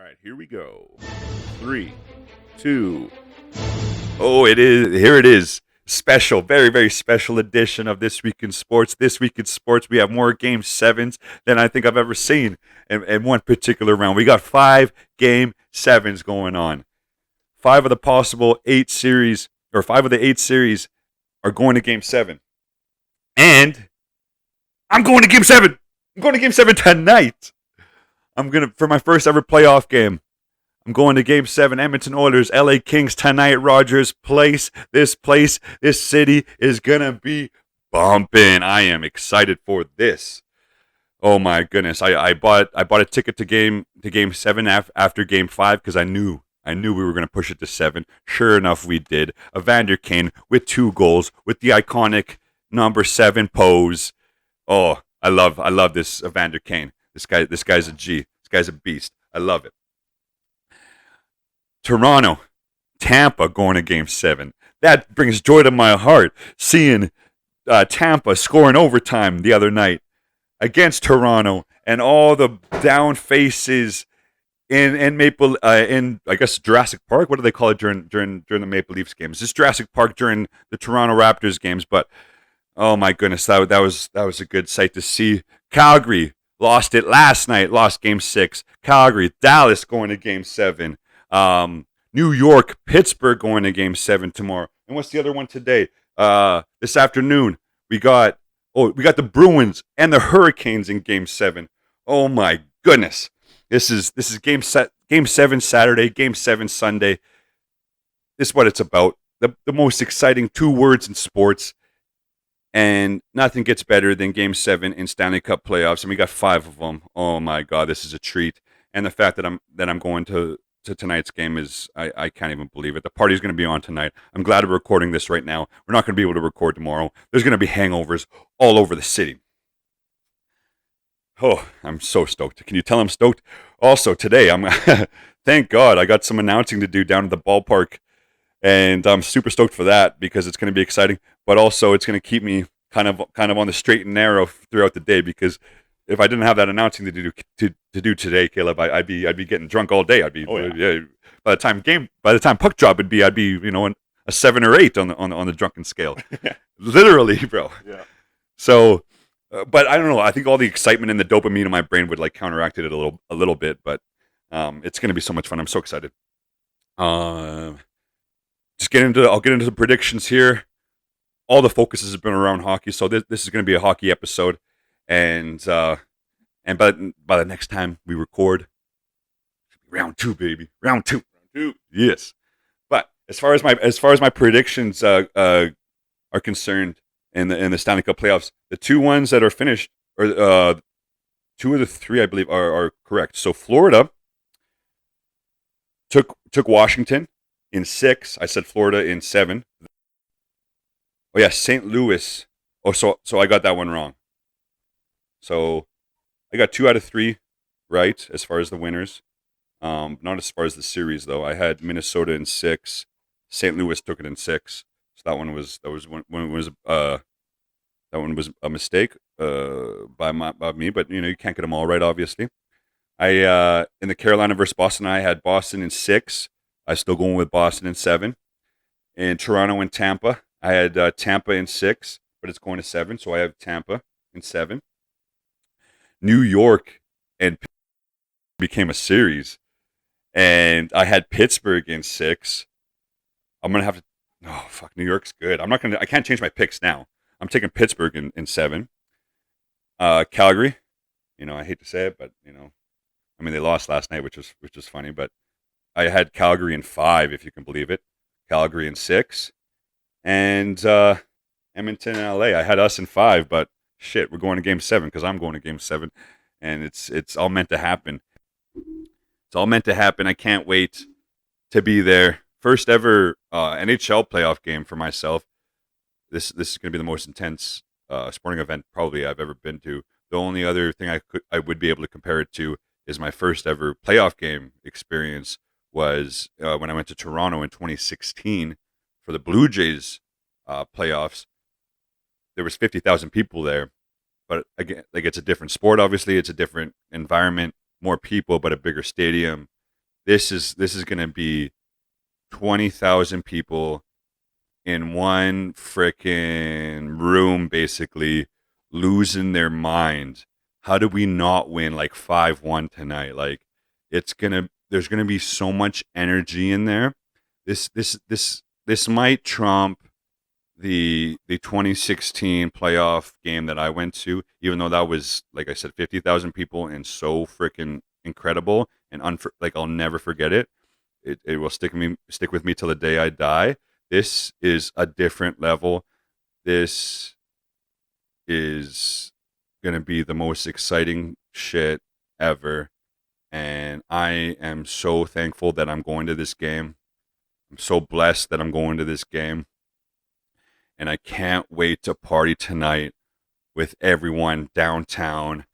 right, here we go. 3, 2. Oh, it is. Here it is. Special, very, very special edition of This Week in Sports. This Week in Sports, we have more Game 7s than I think I've ever seen in one particular round. We got 5 Game 7s going on. 5 of the possible 8 series, or 5 of the 8 series are going to Game 7. And I'm going to Game 7. I'm going to Game 7 tonight. For my first ever playoff game. I'm going to Game 7, Edmonton Oilers, LA Kings tonight, Rogers Place. This city is going to be bumping. I am excited for this. Oh my goodness. I bought a ticket to Game 7 after Game 5 because I knew we were going to push it to 7. Sure enough, we did. Evander Kane with 2 goals with the iconic number 7 pose. Oh, I love this Evander Kane. This guy's a G. This guy's a beast. I love it. Toronto, Tampa going to Game 7. That brings joy to my heart. Seeing Tampa score in overtime the other night against Toronto, and all the down faces in I guess Jurassic Park. What do they call it during the Maple Leafs games? It's Jurassic Park during the Toronto Raptors games. But oh my goodness, that was a good sight to see. Calgary lost it last night. Lost Game 6. Calgary, Dallas going to Game 7. New York, Pittsburgh going to Game 7 tomorrow. And what's the other one today? This afternoon, we got the Bruins and the Hurricanes in Game 7. Oh my goodness. This is Game 7 Saturday, Game 7 Sunday. This is what it's about. The most exciting 2 words in sports. And nothing gets better than Game 7 in Stanley Cup playoffs. And we got 5 of them. Oh my God, this is a treat. And the fact that I'm going to tonight's game is, I can't even believe it. The party's going to be on tonight. I'm glad we're recording this right now. We're not going to be able to record tomorrow. There's going to be hangovers all over the city. Oh, I'm so stoked. Can you tell I'm stoked? Also, today, thank God I got some announcing to do down at the ballpark, and I'm super stoked for that because it's going to be exciting, but also it's going to keep me kind of on the straight and narrow throughout the day, because if I didn't have that announcing to do today, Caleb, I'd be getting drunk all day. I'd be yeah. By the time puck drop, I'd be a 7 or 8 on the drunken scale, literally, bro. Yeah. So, but I don't know. I think all the excitement and the dopamine in my brain would like counteract it a little bit. But it's going to be so much fun. I'm so excited. I'll get into the predictions here. All the focuses have been around hockey, so this is going to be a hockey episode. And by the next time we record, round 2, baby, round two, yes. But as far as my predictions are concerned in the Stanley Cup playoffs, the 2 ones that are finished, or 2 of the 3, I believe, are correct. So Florida took Washington in 6. I said Florida in 7. Oh yeah, St. Louis. Oh, so I got that one wrong. So I got 2 out of 3 right as far as the winners. Not as far as the series though. I had Minnesota in 6. St. Louis took it in 6. So that one was a mistake by me. But you can't get them all right, obviously. I in the Carolina versus Boston, I had Boston in 6. I still going with Boston in 7. In Toronto and Tampa, I had Tampa in 6, but it's going to 7. So I have Tampa in 7. New York and Pittsburgh became a series, and I had Pittsburgh in 6. I'm gonna have to. Oh fuck, New York's good. I can't change my picks now. I'm taking Pittsburgh in 7. Calgary, I hate to say it, but they lost last night, which was funny. But I had Calgary in 5, if you can believe it. Calgary in 6, and Edmonton and LA. I had us in 5, but. Shit, we're going to Game 7 because I'm going to Game 7, and it's all meant to happen. It's all meant to happen. I can't wait to be there. First ever NHL playoff game for myself. This is going to be the most intense sporting event probably I've ever been to. The only other thing I would be able to compare it to is my first ever playoff game experience was when I went to Toronto in 2016 for the Blue Jays playoffs. There was 50,000 people there, but again, like it's a different sport. Obviously, it's a different environment, more people, but a bigger stadium. this is going to be 20,000 people in one freaking room, basically losing their mind. How do we not win like 5-1 tonight? Like, there's gonna be so much energy in there. This might trump the 2016 playoff game that I went to, even though that was, like I said, 50,000 people and so freaking incredible and like I'll never forget it. It will stick with me till the day I die. This is a different level. This is gonna be the most exciting shit ever, and I am so thankful that I'm going to this game. I'm so blessed that I'm going to this game, and I can't wait to party tonight with everyone downtown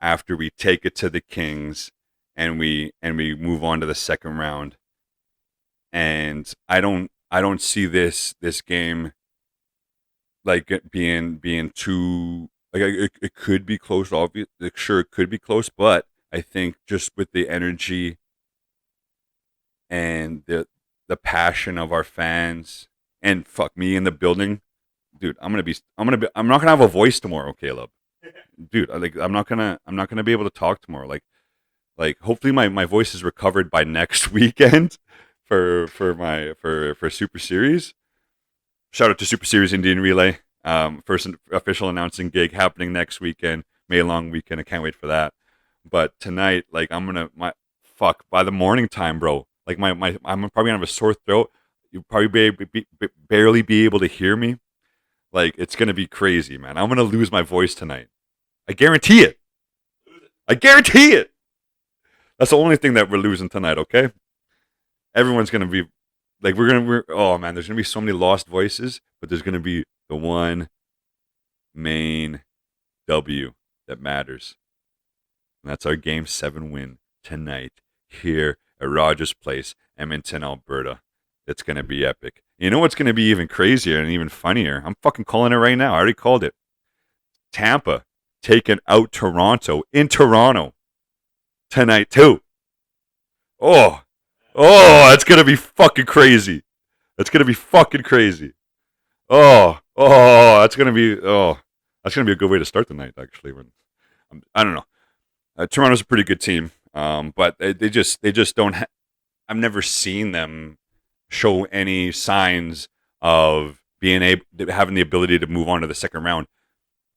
after we take it to the Kings and we move on to the second round. And I don't see this game like it being too, like, it could be close. Obviously, like, sure, it could be close, but I think just with the energy and the passion of our fans, and fuck me in the building, dude, I'm not gonna have a voice tomorrow, Caleb. Dude, I'm not gonna be able to talk tomorrow. Like hopefully my voice is recovered by next weekend for Super Series. Shout out to Super Series Indian Relay. First official announcing gig happening next weekend, May long weekend. I can't wait for that. But tonight, like, by the morning time, bro. Like I'm probably gonna have a sore throat. You'll probably barely be able to hear me. Like, it's gonna be crazy, man. I'm gonna lose my voice tonight. I guarantee it. I guarantee it. That's the only thing that we're losing tonight. Okay. Everyone's gonna be like, oh man, there's gonna be so many lost voices, but there's gonna be the one main W that matters. And that's our Game 7 win tonight here at Rogers Place, Edmonton, Alberta. It's going to be epic. You know what's going to be even crazier and even funnier? I'm fucking calling it right now. I already called it. Tampa taking out Toronto in Toronto tonight too. Oh, that's going to be fucking crazy. That's going to be fucking crazy. That's going to be a good way to start the night, actually. I don't know. Toronto's a pretty good team, but they just don't. I've never seen them show any signs of having the ability to move on to the second round.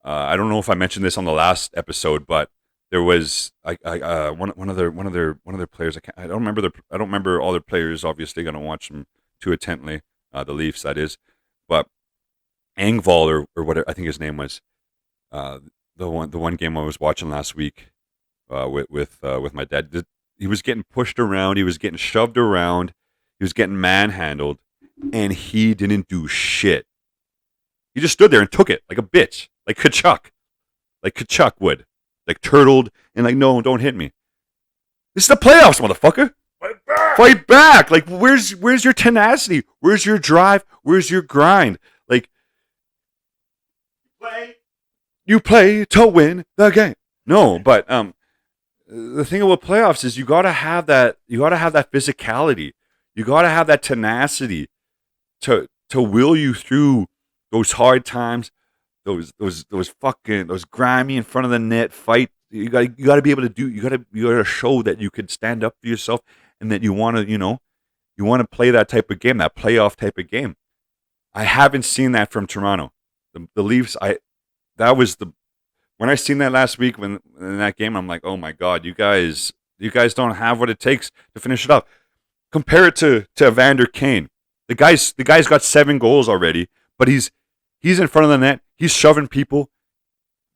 I don't know if I mentioned this on the last episode, but there was one of their players. I don't remember all their players. Obviously, going to watch them too intently. The Leafs, that is, but Engvall or whatever I think his name was. The one game I was watching last week. With my dad, he was getting pushed around, he was getting shoved around, he was getting manhandled, and he didn't do shit. He just stood there and took it like a bitch, like Kachuk would, like turtled and like, no, don't hit me. This is the playoffs, motherfucker. Fight back. Like, where's your tenacity? Where's your drive? Where's your grind? Like, you play to win the game. No, but the thing about playoffs is you gotta have that physicality. You gotta have that tenacity to will you through those hard times, those grimy in front of the net fight. You gotta be able to you gotta show that you can stand up for yourself and that you wanna play that type of game, that playoff type of game. I haven't seen that from Toronto. The Leafs, when I seen that last week in that game, I'm like, oh my God, you guys don't have what it takes to finish it up. Compare it to Evander Kane. The guy's got 7 goals already, but he's in front of the net. He's shoving people.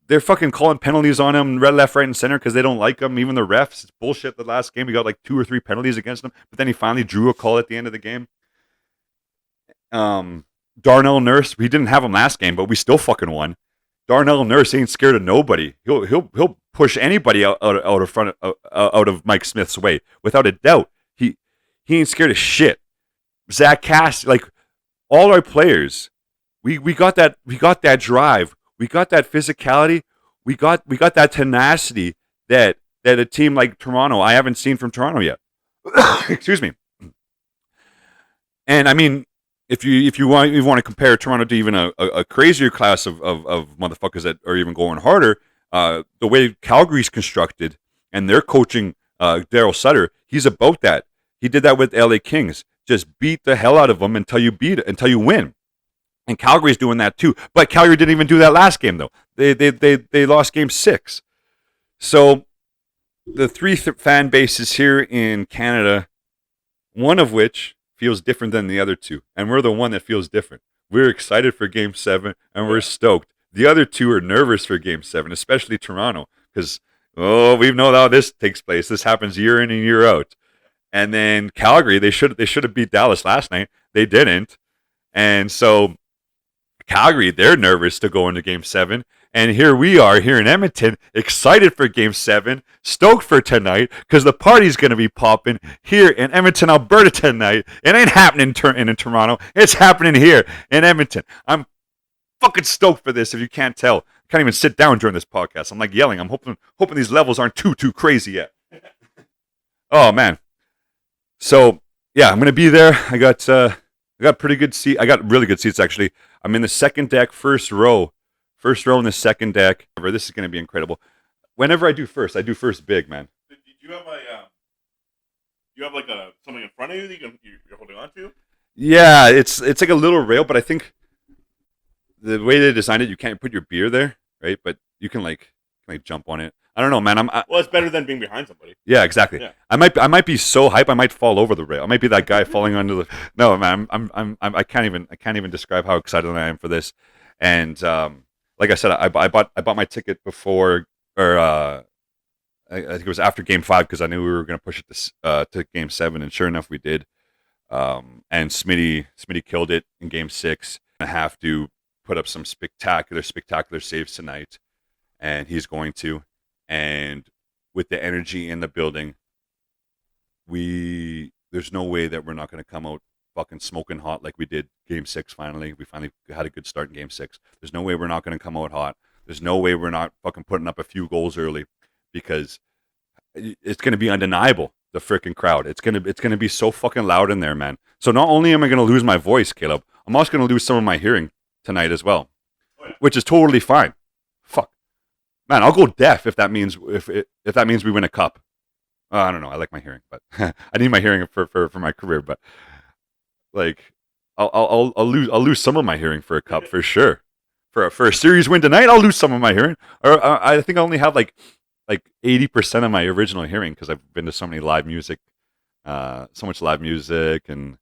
They're fucking calling penalties on him, left, right, and center because they don't like him. Even the refs, it's bullshit. The last game, he got like 2 or 3 penalties against him, but then he finally drew a call at the end of the game. Darnell Nurse, we didn't have him last game, but we still fucking won. Darnell Nurse ain't scared of nobody. He'll push anybody out of Mike Smith's way without a doubt. He ain't scared of shit. Zach Cass, like, all our players, we got that drive, we got that physicality, we got that tenacity that a team like Toronto, I haven't seen from Toronto yet. Excuse me. And I mean, if you want to compare Toronto to even a crazier class of motherfuckers that are even going harder, the way Calgary's constructed and they're coaching Daryl Sutter, he's about that. He did that with LA Kings. Just beat the hell out of them until you win. And Calgary's doing that too. But Calgary didn't even do that last game though. They lost game 6. So the three fan bases here in Canada, one of which feels different than the other two, and we're the one that feels different. We're excited for Game 7, and we're stoked. The other two are nervous for Game 7, especially Toronto, because we know how this takes place. This happens year in and year out. And then Calgary, they should have beat Dallas last night. They didn't, and so Calgary, they're nervous to go into Game 7. And here we are here in Edmonton, excited for Game 7, stoked for tonight, because the party's going to be popping here in Edmonton, Alberta tonight. It ain't happening in Toronto. It's happening here in Edmonton. I'm fucking stoked for this, if you can't tell. I can't even sit down during this podcast. I'm like yelling. I'm hoping these levels aren't too crazy yet. Oh, man. So, yeah, I'm going to be there. I got pretty good seat. I got really good seats, actually. I'm in the second deck, first row in the second deck. This is going to be incredible. Whenever I do first big, man. Do you have like something in front of you that you're holding on to? Yeah, it's like a little rail, but I think the way they designed it, you can't put your beer there, right? But you can like jump on it. I don't know, man. Well, it's better than being behind somebody. Yeah, exactly. Yeah. I might be so hype, I might fall over the rail. I might be that guy falling under the. No, man. I can't even describe how excited I am for this. And like I said, I bought my ticket before, or I think it was after Game 5, because I knew we were going to push it to Game 7, and sure enough, we did. And Smitty killed it in Game 6. I have to put up some spectacular saves tonight, and he's going to. And with the energy in the building, there's no way that we're not going to come out fucking smoking hot like we did Game 6 finally. We finally had a good start in Game 6. There's no way we're not going to come out hot. There's no way we're not fucking putting up a few goals early, because it's going to be undeniable, the freaking crowd. It's going to be so fucking loud in there, man. So not only am I going to lose my voice, Caleb, I'm also going to lose some of my hearing tonight as well, which is totally fine. Fuck. Man, I'll go deaf if that means if that means we win a cup. I don't know. I like my hearing, but I need my hearing for my career. But like, I'll lose some of my hearing for a cup for sure. For a series win tonight, I'll lose some of my hearing. Or I think I only have like 80% of my original hearing, because I've been to so many live music, so much live music, and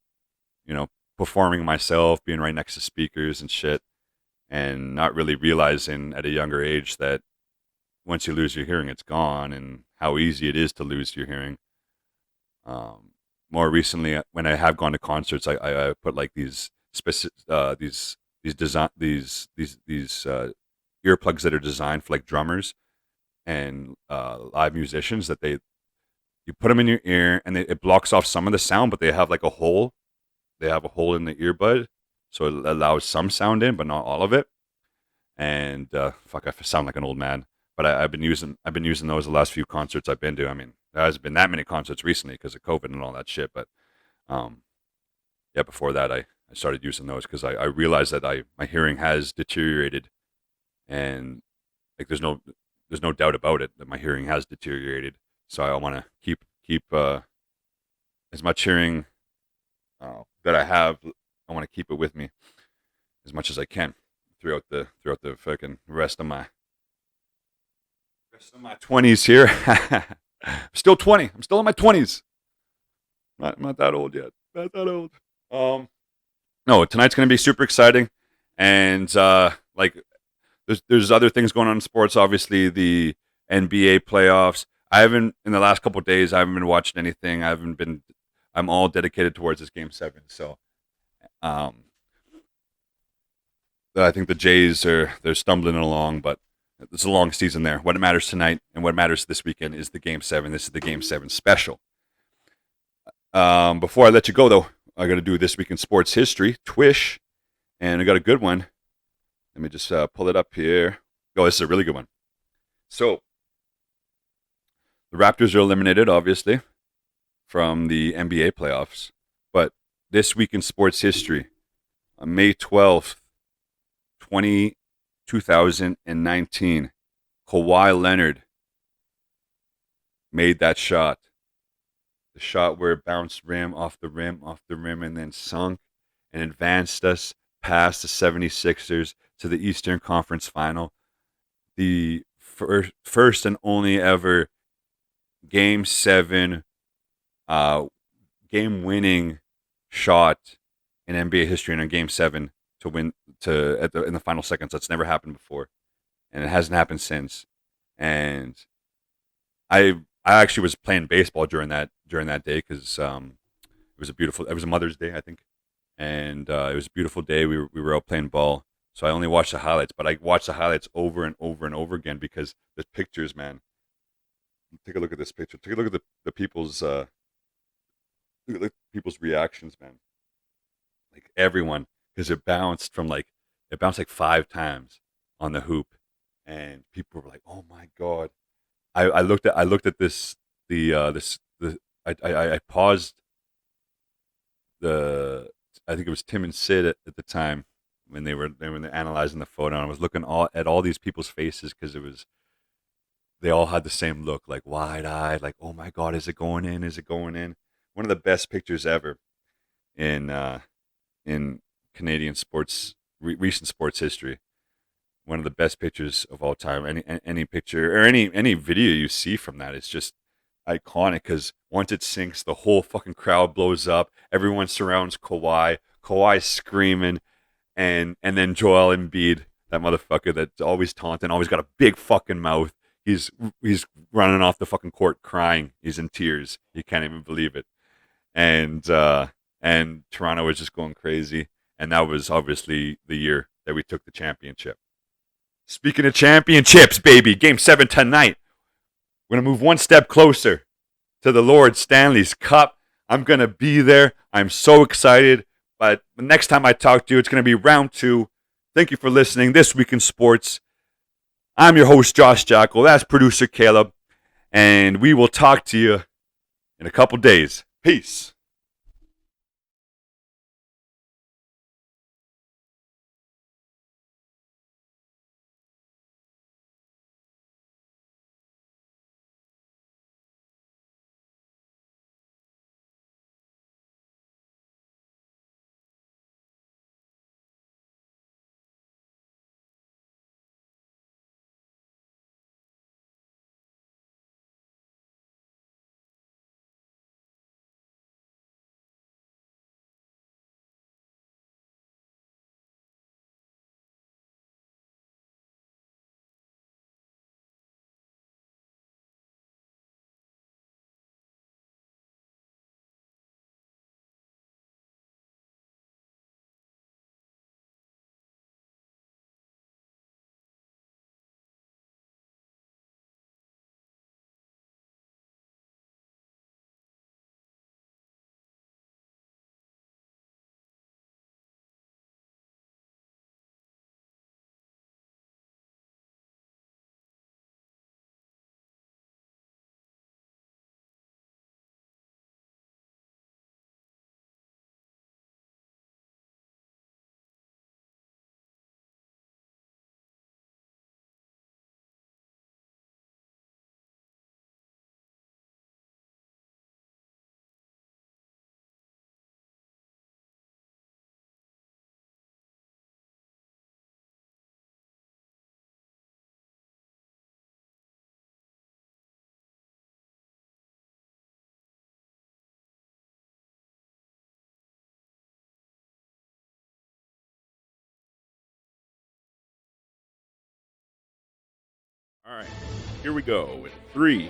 performing myself, being right next to speakers and shit, and not really realizing at a younger age that once you lose your hearing, it's gone, and how easy it is to lose your hearing. More recently, when I have gone to concerts, I put like these specific these earplugs that are designed for like drummers and live musicians, that you put them in your ear, and it blocks off some of the sound, but they have like a hole. They have a hole in the earbud, so it allows some sound in, but not all of it. And fuck, I sound like an old man. But I've been using those the last few concerts I've been to. I mean, there hasn't been that many concerts recently because of COVID and all that shit. But yeah, before that, I started using those because I realized that my hearing has deteriorated, and like there's no doubt about it that my hearing has deteriorated. So I want to keep as much hearing that I have. I want to keep it with me as much as I can throughout the fucking rest of my 20s here. I'm still 20. I'm still in my 20s. Not that old yet. Not that old. No, tonight's going to be super exciting, and like there's other things going on in sports. Obviously, the NBA playoffs. In the last couple of days, I haven't been watching anything. I'm all dedicated towards this Game 7. So, I think the Jays they're stumbling along, but it's a long season there. What matters tonight and what matters this weekend is the Game 7. This is the Game 7 special. Before I let you go, though, I got to do this week in sports history, TWIS, and I got a good one. Let me just pull it up here. Oh, this is a really good one. So, the Raptors are eliminated, obviously, from the NBA playoffs. But this week in sports history, on May 12th, 2019, Kawhi Leonard made that shot. The shot where it bounced rim, off the rim, off the rim, and then sunk and advanced us past the 76ers to the Eastern Conference Final. The first and only ever Game 7 uh, game-winning shot in NBA history in a Game 7 to win in the final seconds. That's never happened before, and it hasn't happened since. And I actually was playing baseball during that day because it was a Mother's Day, I think, and it was a beautiful day. We were out playing ball, so I only watched the highlights, but I watched the highlights over and over and over again because the pictures, man. Take a look at this picture. Take a look at the people's look at the people's reactions, man. Like everyone, because it bounced like 5 times on the hoop, and people were like, "Oh my god!" I looked at this the this the I paused the I think it was Tim and Sid at the time when they were analyzing the photo. And I was looking at all these people's faces because they all had the same look, like wide eyed, like, "Oh my god, is it going in? Is it going in?" One of the best pictures ever in in Canadian sports recent sports history. One of the best pictures of all time. Any picture or any video you see from that is just iconic because once it sinks, the whole fucking crowd blows up. Everyone surrounds Kawhi. Kawhi's screaming, and then Joel Embiid, that motherfucker that's always taunting, always got a big fucking mouth. He's running off the fucking court crying. He's in tears. He can't even believe it. And Toronto was just going crazy. And that was obviously the year that we took the championship. Speaking of championships, baby, Game 7 tonight. We're going to move one step closer to the Lord Stanley's Cup. I'm going to be there. I'm so excited. But the next time I talk to you, it's going to be round 2. Thank you for listening. This Week in Sports. I'm your host, Josh Jacko. That's producer Caleb. And we will talk to you in a couple days. Peace. All right, here we go with 3,